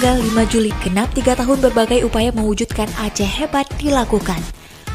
tanggal 5 Juli genap 3 tahun berbagai upaya mewujudkan Aceh hebat dilakukan.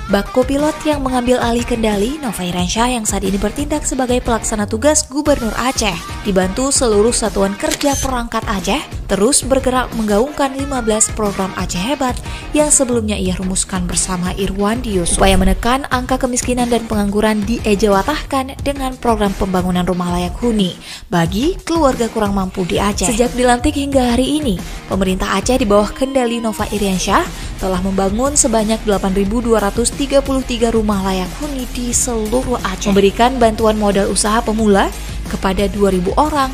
Bak Kopilot yang mengambil alih kendali, Nova Iriansyah yang saat ini bertindak sebagai pelaksana tugas Gubernur Aceh, dibantu seluruh satuan kerja perangkat Aceh, terus bergerak menggaungkan 15 program Aceh hebat yang sebelumnya ia rumuskan bersama Irwandi Yusuf. Upaya menekan angka kemiskinan dan pengangguran diejawatahkan dengan program pembangunan rumah layak huni bagi keluarga kurang mampu di Aceh. Sejak dilantik hingga hari ini, pemerintah Aceh di bawah kendali Nova Iriansyah telah membangun sebanyak 8.233 rumah layak huni di seluruh Aceh, memberikan bantuan modal usaha pemula kepada 2.000 orang.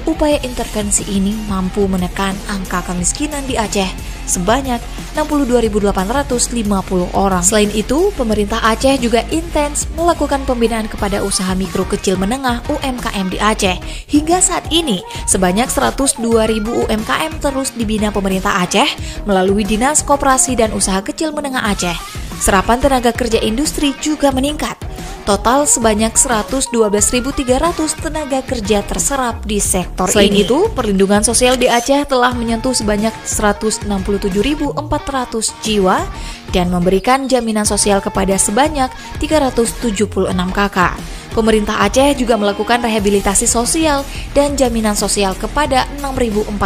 Upaya intervensi ini mampu menekan angka kemiskinan di Aceh sebanyak 62.850 orang. Selain itu, pemerintah Aceh juga intens melakukan pembinaan kepada usaha mikro kecil menengah UMKM di Aceh. Hingga saat ini, sebanyak 102.000 UMKM terus dibina pemerintah Aceh melalui Dinas Koperasi dan Usaha Kecil Menengah Aceh. Serapan tenaga kerja industri juga meningkat. Total sebanyak 112.300 tenaga kerja terserap di sektor ini. Selain itu, perlindungan sosial di Aceh telah menyentuh sebanyak 167.400 jiwa dan memberikan jaminan sosial kepada sebanyak 376 kakak. Pemerintah Aceh juga melakukan rehabilitasi sosial dan jaminan sosial kepada 6.400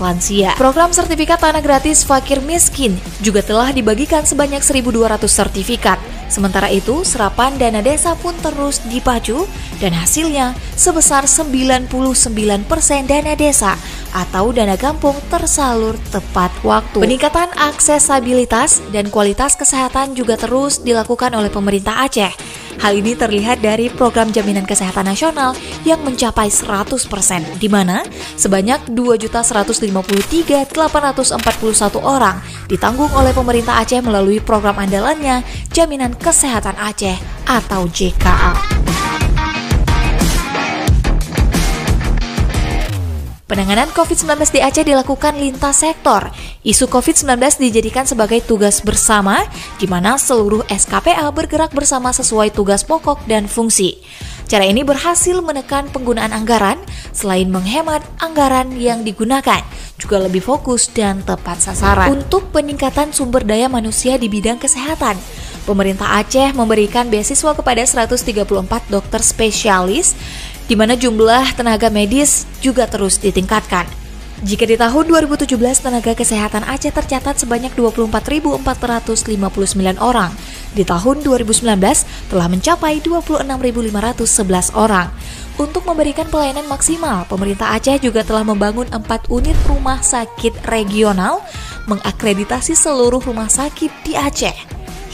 lansia. Program sertifikat tanah gratis fakir miskin juga telah dibagikan sebanyak 1.200 sertifikat. Sementara itu, serapan dana desa pun terus dipacu dan hasilnya sebesar 99% dana desa atau dana kampung tersalur tepat waktu. Peningkatan aksesabilitas dan kualitas kesehatan juga terus dilakukan oleh pemerintah Aceh. Hal ini terlihat dari program jaminan kesehatan nasional yang mencapai 100%, di mana sebanyak 2.153.841 orang ditanggung oleh pemerintah Aceh melalui program andalannya Jaminan Kesehatan Aceh atau JKA. Penanganan COVID-19 di Aceh dilakukan lintas sektor. Isu COVID-19 dijadikan sebagai tugas bersama, di mana seluruh SKPA bergerak bersama sesuai tugas pokok dan fungsi. Cara ini berhasil menekan penggunaan anggaran, selain menghemat anggaran yang digunakan, juga lebih fokus dan tepat sasaran. Untuk peningkatan sumber daya manusia di bidang kesehatan, pemerintah Aceh memberikan beasiswa kepada 134 dokter spesialis, di mana jumlah tenaga medis juga terus ditingkatkan. Jika di tahun 2017 tenaga kesehatan Aceh tercatat sebanyak 24.459 orang, di tahun 2019 telah mencapai 26.511 orang. Untuk memberikan pelayanan maksimal, pemerintah Aceh juga telah membangun 4 unit rumah sakit regional, mengakreditasi seluruh rumah sakit di Aceh.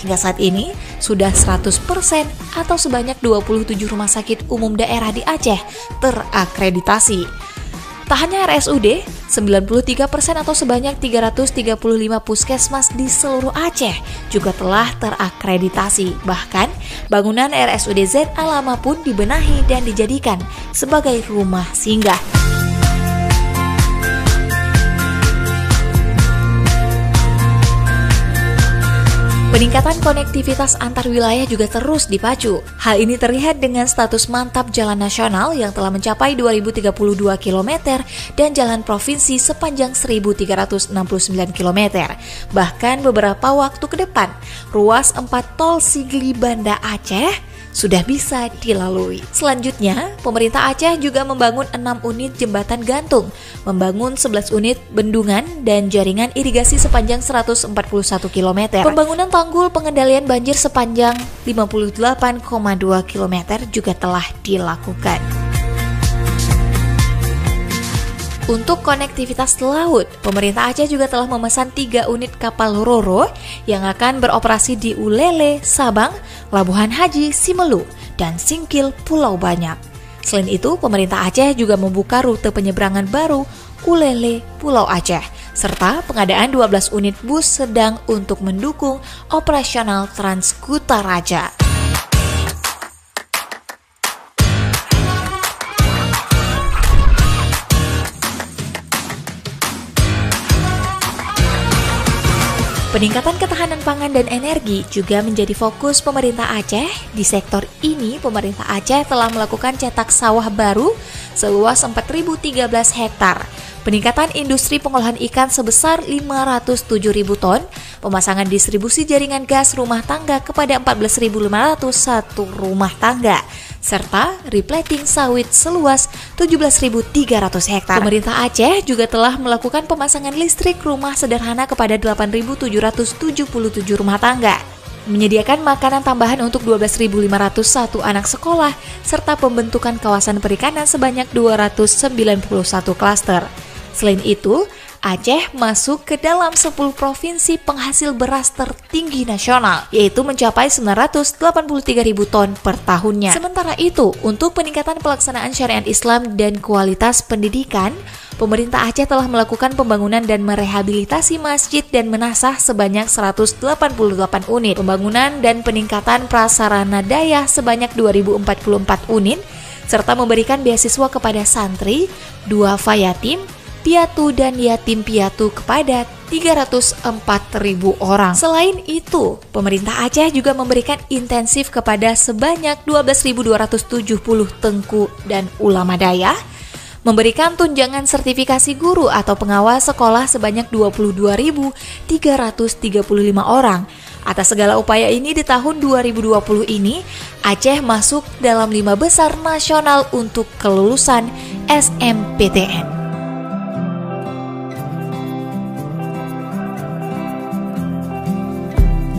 Hingga saat ini, sudah 100% atau sebanyak 27 rumah sakit umum daerah di Aceh terakreditasi. Tak hanya RSUD, 93% atau sebanyak 335 puskesmas di seluruh Aceh juga telah terakreditasi. Bahkan, bangunan RSUD Z Alama pun dibenahi dan dijadikan sebagai rumah singgah. Peningkatan konektivitas antar wilayah juga terus dipacu. Hal ini terlihat dengan status mantap jalan nasional yang telah mencapai 2.032 km dan jalan provinsi sepanjang 1.369 km. Bahkan beberapa waktu ke depan, ruas 4 tol Sigli Banda Aceh sudah bisa dilalui. Selanjutnya, pemerintah Aceh juga membangun 6 unit jembatan gantung, membangun 11 unit bendungan dan jaringan irigasi sepanjang 141 km. Pembangunan tanggul pengendalian banjir sepanjang 58,2 km juga telah dilakukan. Untuk konektivitas laut, pemerintah Aceh juga telah memesan 3 unit kapal Roro yang akan beroperasi di Ulele, Sabang, Labuhan Haji, Simelu, dan Singkil, Pulau Banyak. Selain itu, pemerintah Aceh juga membuka rute penyeberangan baru Ulele, Pulau Aceh, serta pengadaan 12 unit bus sedang untuk mendukung operasional Transkutaraja. Peningkatan ketahanan pangan dan energi juga menjadi fokus pemerintah Aceh. Di sektor ini, pemerintah Aceh telah melakukan cetak sawah baru seluas 4.013 hektar. Peningkatan industri pengolahan ikan sebesar 507.000 ton, pemasangan distribusi jaringan gas rumah tangga kepada 14.501 rumah tangga, serta replating sawit seluas 17.300 hektar. Pemerintah Aceh juga telah melakukan pemasangan listrik rumah sederhana kepada 8.777 rumah tangga, menyediakan makanan tambahan untuk 12.501 anak sekolah, serta pembentukan kawasan perikanan sebanyak 291 klaster. Selain itu, Aceh masuk ke dalam 10 provinsi penghasil beras tertinggi nasional, yaitu mencapai 983.000 ton per tahunnya. Sementara itu, untuk peningkatan pelaksanaan syariat Islam dan kualitas pendidikan, pemerintah Aceh telah melakukan pembangunan dan merehabilitasi masjid dan menasah sebanyak 188 unit, pembangunan dan peningkatan prasarana daya sebanyak 2.044 unit, serta memberikan beasiswa kepada santri, duafa yatim, piatu dan yatim piatu kepada 304.000 orang. Selain itu, pemerintah Aceh juga memberikan intensif kepada sebanyak 12.270 tengku dan ulama daya, memberikan tunjangan sertifikasi guru atau pengawas sekolah sebanyak 22.335 orang. Atas segala upaya ini di tahun 2020 ini, Aceh masuk dalam 5 besar nasional untuk kelulusan SMPTN.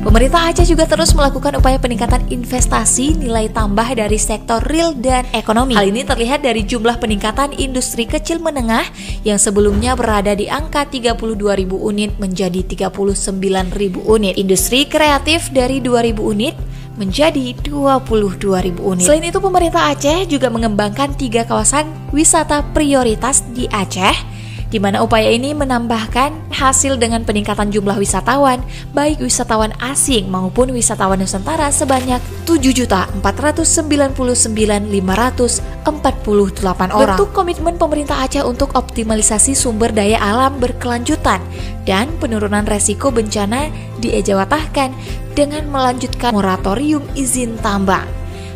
Pemerintah Aceh juga terus melakukan upaya peningkatan investasi nilai tambah dari sektor real dan ekonomi. Hal ini terlihat dari jumlah peningkatan industri kecil menengah yang sebelumnya berada di angka 32.000 unit menjadi 39.000 unit. Industri kreatif dari 2.000 unit menjadi 22.000 unit. Selain itu, pemerintah Aceh juga mengembangkan 3 kawasan wisata prioritas di Aceh, di mana upaya ini menambahkan hasil dengan peningkatan jumlah wisatawan, baik wisatawan asing maupun wisatawan Nusantara sebanyak 7.499.548 orang. Bentuk komitmen pemerintah Aceh untuk optimalisasi sumber daya alam berkelanjutan dan penurunan resiko bencana diejawantahkan dengan melanjutkan moratorium izin tambang.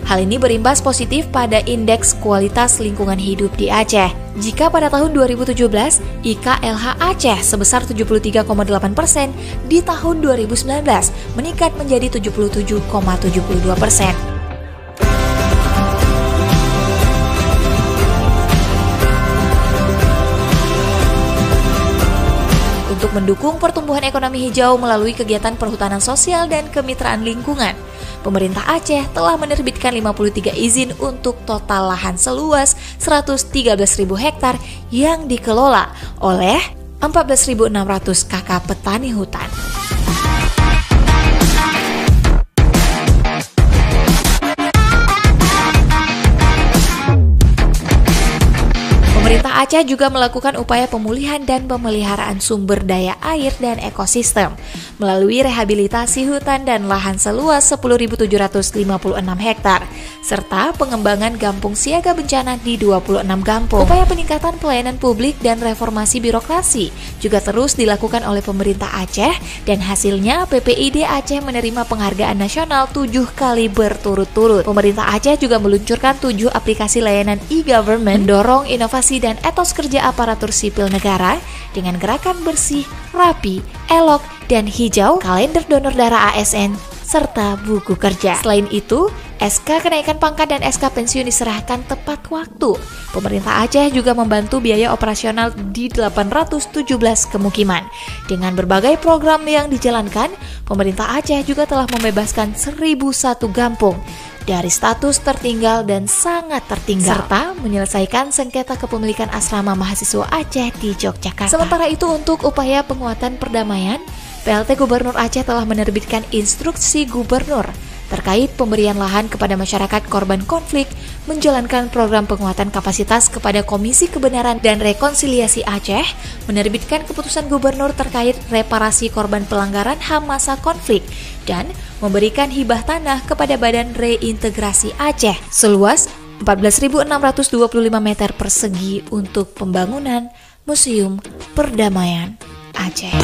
Hal ini berimbas positif pada indeks kualitas lingkungan hidup di Aceh. Jika pada tahun 2017, IKLH Aceh sebesar 73,8%, di tahun 2019 meningkat menjadi 77,72%. Untuk mendukung pertumbuhan ekonomi hijau melalui kegiatan perhutanan sosial dan kemitraan lingkungan, pemerintah Aceh telah menerbitkan 53 izin untuk total lahan seluas 113.000 hektar yang dikelola oleh 14.600 kakak petani hutan. Pemerintah Aceh juga melakukan upaya pemulihan dan pemeliharaan sumber daya air dan ekosistem melalui rehabilitasi hutan dan lahan seluas 10.756 hektar, serta pengembangan kampung siaga bencana di 26 kampung. Upaya peningkatan pelayanan publik dan reformasi birokrasi juga terus dilakukan oleh pemerintah Aceh, dan hasilnya PPID Aceh menerima penghargaan nasional 7 kali berturut-turut. Pemerintah Aceh juga meluncurkan 7 aplikasi layanan e-government, mendorong inovasi dan etos kerja aparatur sipil negara dengan gerakan bersih, rapi, elok, dan hijau, kalender donor darah ASN, serta buku kerja. Selain itu, SK kenaikan pangkat dan SK pensiun diserahkan tepat waktu. Pemerintah Aceh juga membantu biaya operasional di 817 kemukiman. Dengan berbagai program yang dijalankan, pemerintah Aceh juga telah membebaskan 1.001 kampung dari status tertinggal dan sangat tertinggal, serta menyelesaikan sengketa kepemilikan asrama mahasiswa Aceh di Yogyakarta. Sementara itu, untuk upaya penguatan perdamaian, PLT Gubernur Aceh telah menerbitkan instruksi gubernur terkait pemberian lahan kepada masyarakat korban konflik, menjalankan program penguatan kapasitas kepada Komisi Kebenaran dan Rekonsiliasi Aceh, menerbitkan keputusan gubernur terkait reparasi korban pelanggaran HAM masa konflik, dan memberikan hibah tanah kepada Badan Reintegrasi Aceh seluas 14.625 meter persegi untuk pembangunan Museum Perdamaian Aceh.